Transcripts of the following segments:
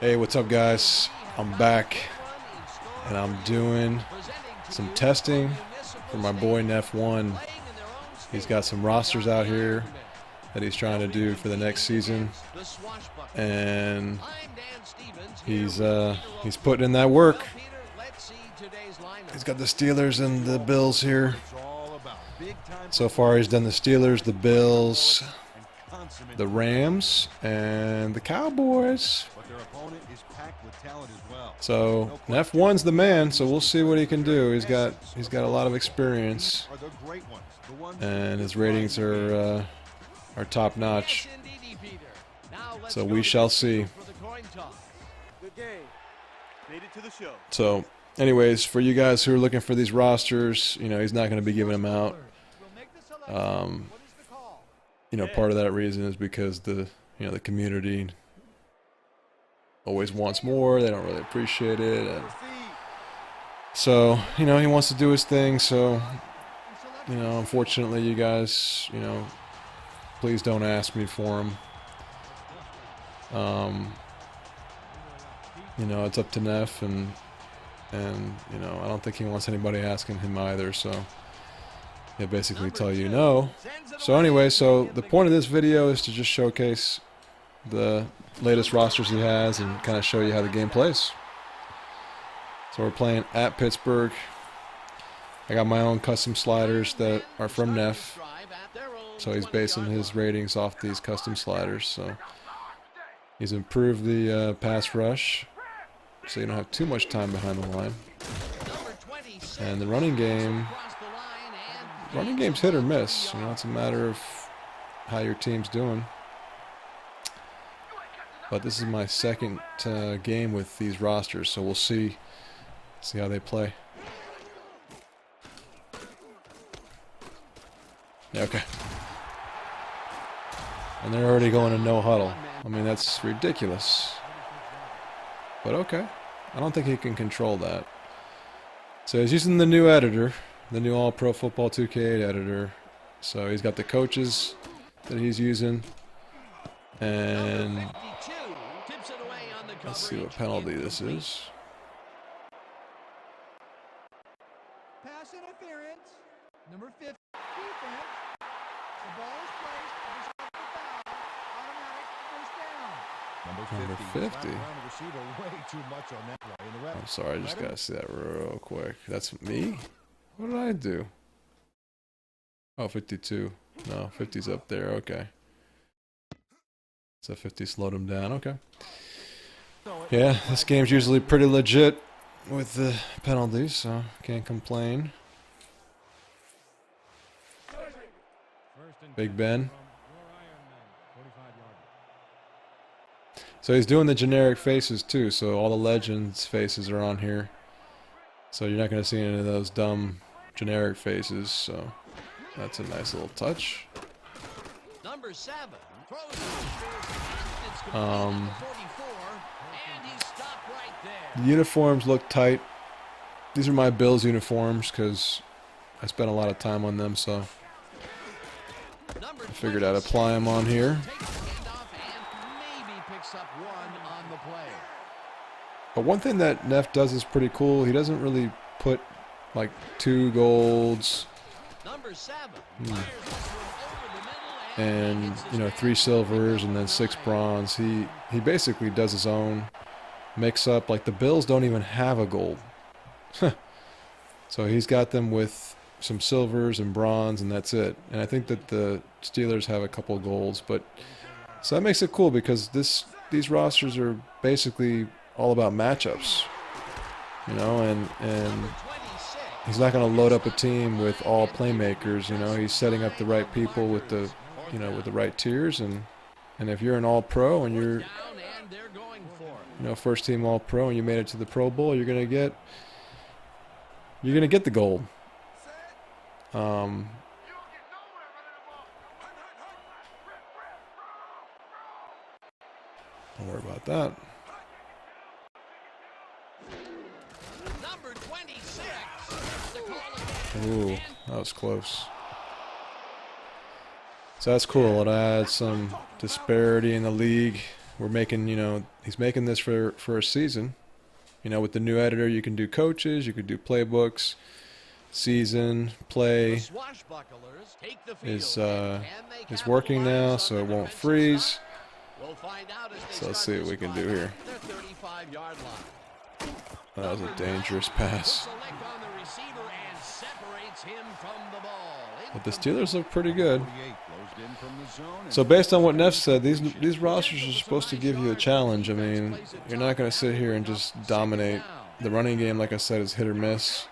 Hey, what's up, guys? I'm back, and I'm doing some testing for my boy Nyeph1. He's got some rosters out here that he's trying to do for the next season, and he's putting in that work. He's got the Steelers and the Bills here. So far, he's done the Steelers, the Bills, the Rams, and the Cowboys. So Nyeph1's the man. So we'll see what he can do. He's got a lot of experience, and his ratings are top notch. So we shall see. So, anyways, for you guys who are looking for these rosters, you know, he's not going to be giving them out. You know, part of that reason is because the community always wants more. They don't really appreciate it, and so he wants to do his thing. So unfortunately, you guys, please don't ask me for him. It's up to Nyeph, and I don't think he wants anybody asking him either. So he'll basically tell you no. So anyway, so the point of this video is to just showcase the latest rosters he has and kind of show you how the game plays. So we're playing at Pittsburgh. I got my own custom sliders that are from Nyeph. So he's basing his ratings off these custom sliders. So he's improved the pass rush, so you don't have too much time behind the line. And the running game's hit or miss. It's a matter of how your team's doing. But this is my second game with these rosters, so we'll see how they play. Yeah, okay. And they're already going to no huddle. I mean, that's ridiculous. But okay. I don't think he can control that. So he's using the new editor, the new All Pro Football 2K8 editor. So he's got the coaches that he's using. And let's see what penalty this is. Pass interference. Number 50 defense. The ball is placed. Foul. Automatic first down. Number 50. I'm sorry, I just gotta see that real quick. That's me? What did I do? Oh, 52. No, 50's up there. Okay. So 50 slowed him down. Okay. Yeah, this game's usually pretty legit with the penalties, so can't complain. Big Ben. So he's doing the generic faces too, so all the legends faces are on here. So you're not going to see any of those dumb generic faces, so that's a nice little touch. Number 7. The uniforms look tight. These are my Bills uniforms because I spent a lot of time on them, so I figured I'd apply them on here. But one thing that Nyeph does is pretty cool. He doesn't really put like 2 golds and 3 silvers and then 6 bronze. He basically does his own mix up. Like the Bills don't even have a gold. So he's got them with some silvers and bronze, and that's it. And I think that the Steelers have a couple golds, but so that makes it cool because these rosters are basically all about matchups, and he's not going to load up a team with all playmakers. He's setting up the right people with the with the right tiers, and if you're an all-pro and you're first team all-pro and you made it to the Pro Bowl, you're gonna get the gold. Don't worry about that. Number 26. Ooh, that was close. So that's cool. It adds some disparity in the league. we're making, you know, he's making this for a season. You know, with the new editor, you can do coaches, you could do playbooks, season, play is working now, so it won't freeze. So let's see what we can do here. That was a dangerous pass. But the Steelers look pretty good. So based on what Nyeph said, these rosters are supposed to give you a challenge. I mean, you're not going to sit here and just dominate. The running game, like I said, is hit or miss.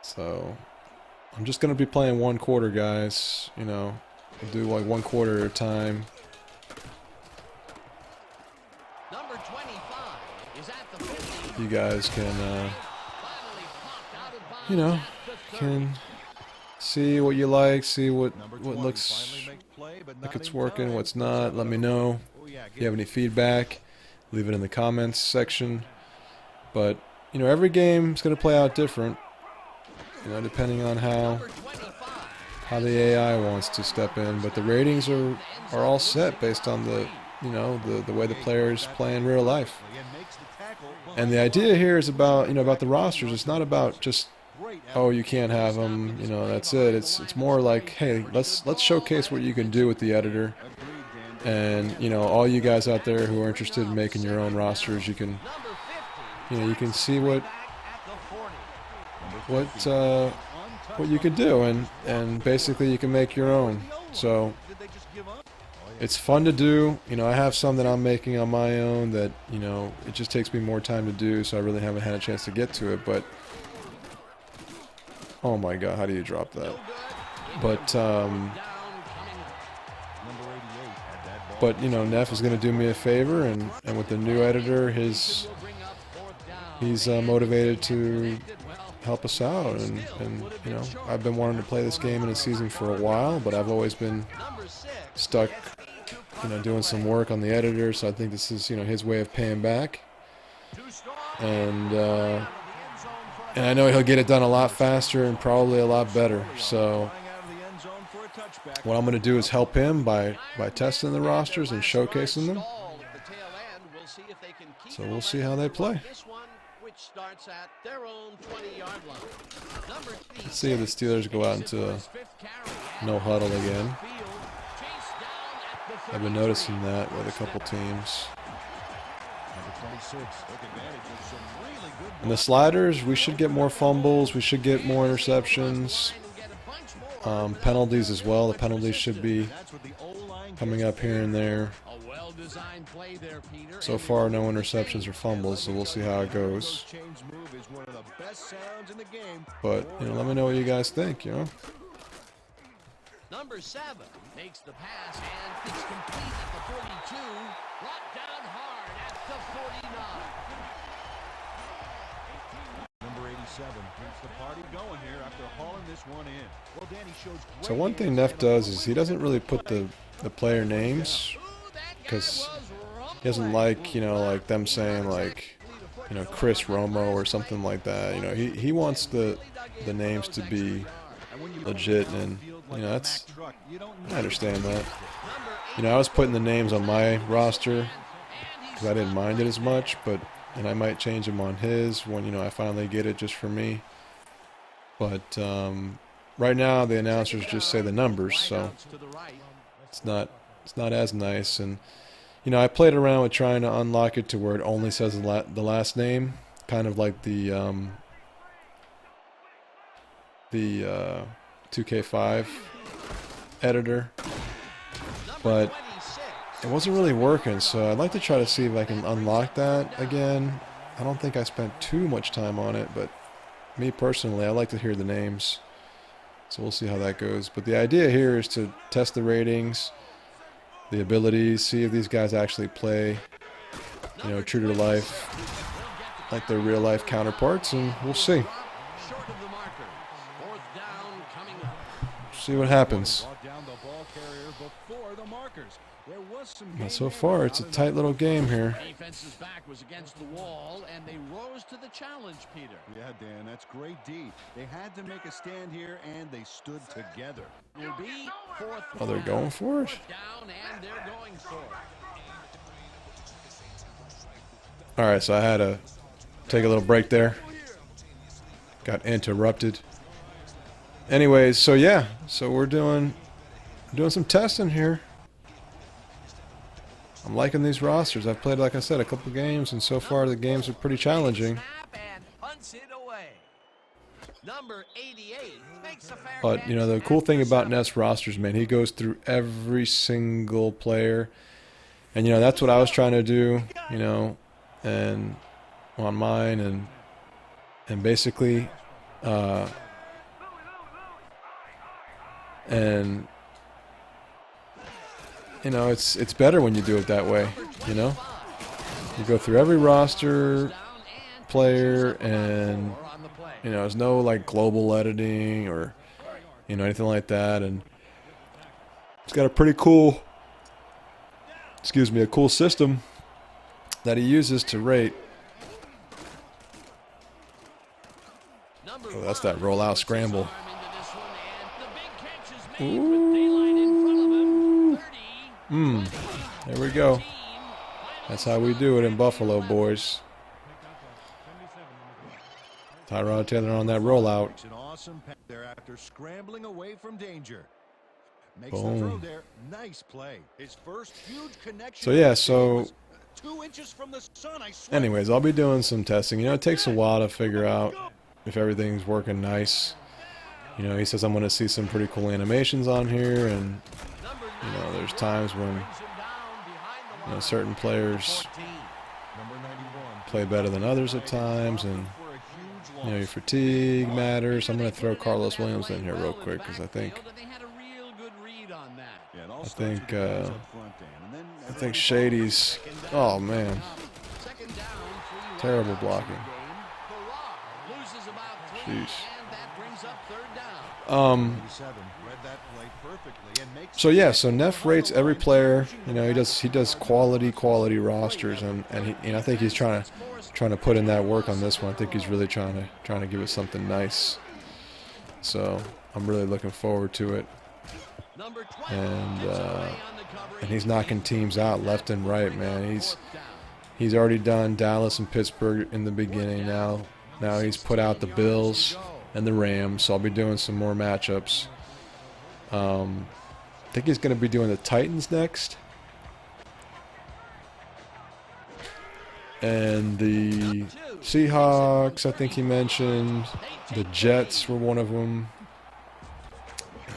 So I'm just going to be playing one quarter, guys. You know, I'll do like one quarter at a time. You guys can, you know, can see what you like, see what looks like it's working, what's not. Let me know if you have any feedback. Leave it in the comments section. But, you know, every game is going to play out different, you know, depending on how the AI wants to step in. But the ratings are all set based on the, you know, the way the players play in real life. And the idea here is about, you know, about the rosters. It's not about just, oh, you can't have them, you know, that's it. It's more like, hey, let's showcase what you can do with the editor. And, you know, all you guys out there who are interested in making your own rosters, you can, you know, you can see what you can do, and basically you can make your own. So it's fun to do. You know, I have some that I'm making on my own that, you know, it just takes me more time to do, so I really haven't had a chance to get to it. But oh my god, how do you drop that? But you know, Nyeph is going to do me a favor, and with the new editor, he's motivated to help us out, and you know, I've been wanting to play this game in a season for a while, but I've always been stuck, you know, doing some work on the editor, so I think this is, you know, his way of paying back. And I know he'll get it done a lot faster and probably a lot better. So what I'm going to do is help him by testing the rosters and showcasing them. So we'll see how they play. Let's see if the Steelers go out into no huddle again. I've been noticing that with a couple teams. And the sliders, we should get more fumbles. We should get more interceptions. Penalties as well. The penalties should be coming up here and there. So far, no interceptions or fumbles, so we'll see how it goes. But, you know, let me know what you guys think, you know. Number 7 makes the pass, and it's complete at the 42. Brought down hard at the 49. Number 87 keeps the party going here after hauling this one in. Well, Danny shows great. So one thing Nyeph does is he doesn't really put the player names, because he doesn't like, you know, like them saying like, you know, Chris Romo or something like that. You know, he wants the names to be legit, and you know, that's, I understand that. You know, I was putting the names on my roster because I didn't mind it as much, and I might change them on his when, you know, I finally get it just for me. But right now the announcers just say the numbers, so it's not as nice. And you know, I played around with trying to unlock it to where it only says the last name, kind of like the 2K5 editor, but it wasn't really working, so I'd like to try to see if I can unlock that again. I don't think I spent too much time on it, but me personally, I like to hear the names, so we'll see how that goes. But the idea here is to test the ratings, the abilities, see if these guys actually play, you know, true to life, like their real life counterparts, and we'll see. See what happens. But so far, it's a tight little game here. to the challenge, Peter. Yeah, Dan, that's great D. They had to make a stand here, and they stood together. Will be fourth. Oh, they're going for it? Fourth down, and they're going for it. All right, so I had to take a little break there. Got interrupted. Anyways, so yeah, so we're doing some testing here. I'm liking these rosters. I've played, like I said, a couple games, and so far the games are pretty challenging. Number 88 makes a fair But, you know, the cool thing about Nyeph1's rosters, man, he goes through every single player. And, you know, that's what I was trying to do, you know, and on mine, and basically, and, you know, it's better when you do it that way, you know. You go through every roster, player, and, you know, there's no, like, global editing or, you know, anything like that. And it's got a pretty cool, a cool system that he uses to rate. Oh, that's that rollout scramble. Ooh. There we go. That's how we do it in Buffalo, boys. Tyrod Taylor on that rollout. Makes an awesome pass there after scrambling away from danger. Makes Boom. the throw there. Nice play. His first huge connection. So yeah, so 2 inches from the sun, I swear. anyways, I'll be doing some testing. You know, it takes a while to figure out if everything's working nice. You know, he says I'm going to see some pretty cool animations on here, and you know, there's times when, you know, certain players play better than others at times, and you know, your fatigue matters. I'm going to throw Carlos Williams in here real quick because I think Shady's, oh man, terrible blocking. Jeez. So yeah, so Nyeph rates every player. You know, he does quality rosters, and I think he's trying to put in that work on this one. I think he's really trying to give us something nice. So I'm really looking forward to it. And he's knocking teams out left and right, man. He's already done Dallas and Pittsburgh in the beginning. Now he's put out the Bills and the Rams. So I'll be doing some more matchups. I think he's going to be doing the Titans next. And the Seahawks, I think he mentioned. The Jets were one of them.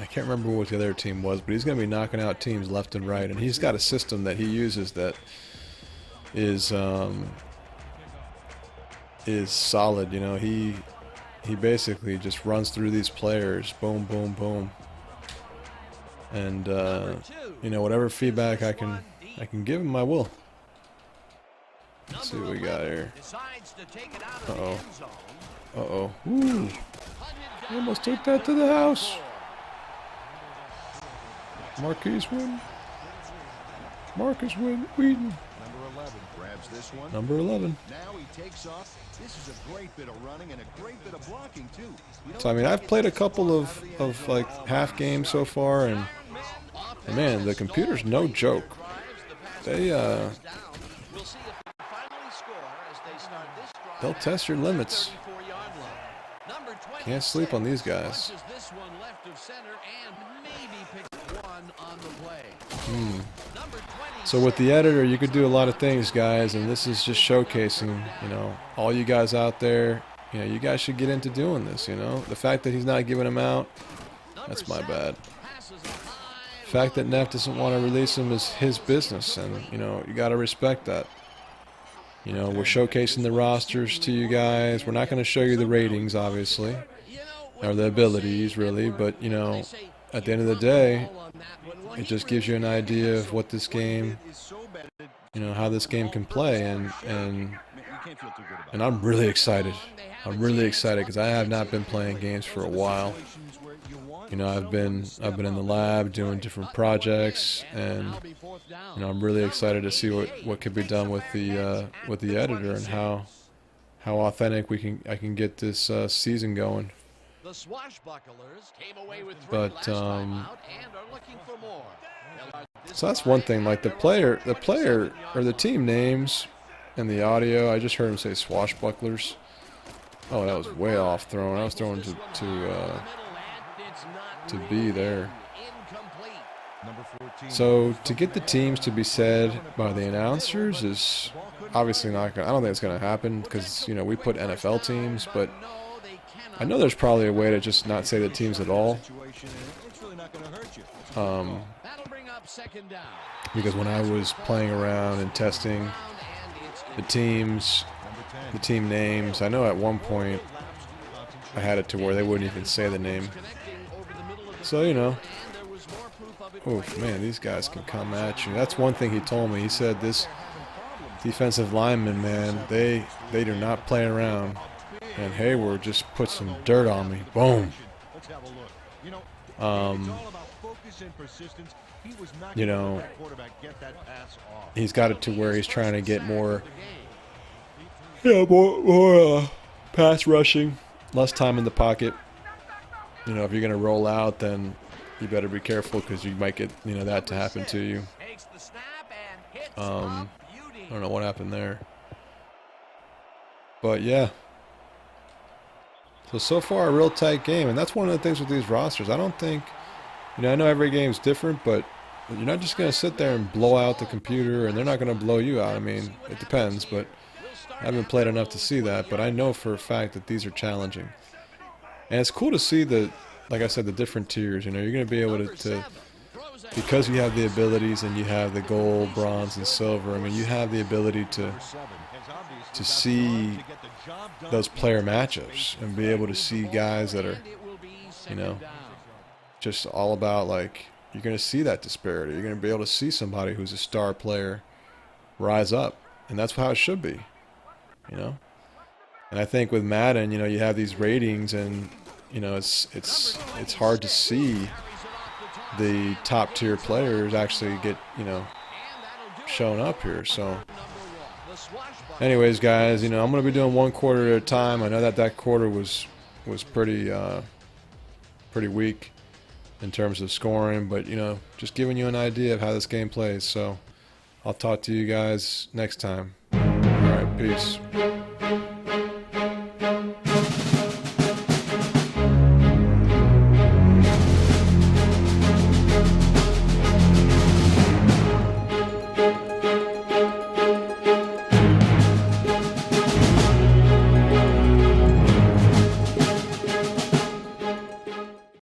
I can't remember what the other team was, but he's going to be knocking out teams left and right. And he's got a system that he uses that is solid. You know, he basically just runs through these players, boom, boom, boom. And you know, whatever feedback I can give him, I will. Let's see what we got here. Uh-oh. Ooh. He almost took that to the house. Marquise Wheaton. Wheaton. Number 11. Now he takes off. This is a great bit of running and a great bit of blocking too. So I mean, I've played a couple of like half games so far, and man, the computer's no joke. They'll test your limits. Can't sleep on these guys. So with the editor, you could do a lot of things, guys, and this is just showcasing, you know, all you guys out there. You know, you guys should get into doing this, you know. The fact that he's not giving them out, that's my bad. The fact that Nyeph doesn't want to release him is his business, and, you know, you got to respect that. You know, we're showcasing the rosters to you guys. We're not going to show you the ratings, obviously, or the abilities, really, but, you know, at the end of the day, it just gives you an idea of what this game, you know, how this game can play, and I'm really excited. I'm really excited because I have not been playing games for a while. You know, I've been in the lab doing different projects, and you know, I'm really excited to see what could be done with the editor and how how authentic I can get this season going. The swashbucklers came away with 3 But, last time out and are looking for more. So that's one thing. Like the player or the team names and the audio. I just heard him say swashbucklers. Oh, that was way off throwing. I was throwing to B there. So to get the teams to be said by the announcers is obviously not going. I don't think it's going to happen because, you know, we put NFL teams, but I know there's probably a way to just not say the teams at all. Because when I was playing around and testing the teams, the team names, I know at one point I had it to where they wouldn't even say the name. So, you know. Oh, man, these guys can come at you. That's one thing he told me. He said this defensive lineman, man, they do not play around. And Hayward just put some dirt on me. Boom. You know, he's got it to where he's trying to get more, more pass rushing, less time in the pocket. You know, if you're going to roll out, then you better be careful because you might get, you know, that to happen to you. I don't know what happened there. But, yeah. So far, a real tight game. And that's one of the things with these rosters. I don't think, you know, I know every game's different, but you're not just going to sit there and blow out the computer, and they're not going to blow you out. I mean, it depends, but I haven't played enough to see that. But I know for a fact that these are challenging. And it's cool to see the, like I said, the different tiers. You know, you're going to be able to because you have the abilities and you have the gold, bronze, and silver. I mean, you have the ability to see those player matchups and be able to see guys that are, you know, just all about, like, you're going to see that disparity. You're going to be able to see somebody who's a star player rise up, and that's how it should be, you know. And I think with Madden, you know, you have these ratings, and you know, it's hard to see the top tier players actually get, you know, shown up here. So anyways, guys, you know, I'm going to be doing 1 quarter at a time. I know that quarter was pretty weak in terms of scoring, but, you know, just giving you an idea of how this game plays. So I'll talk to you guys next time. All right, peace.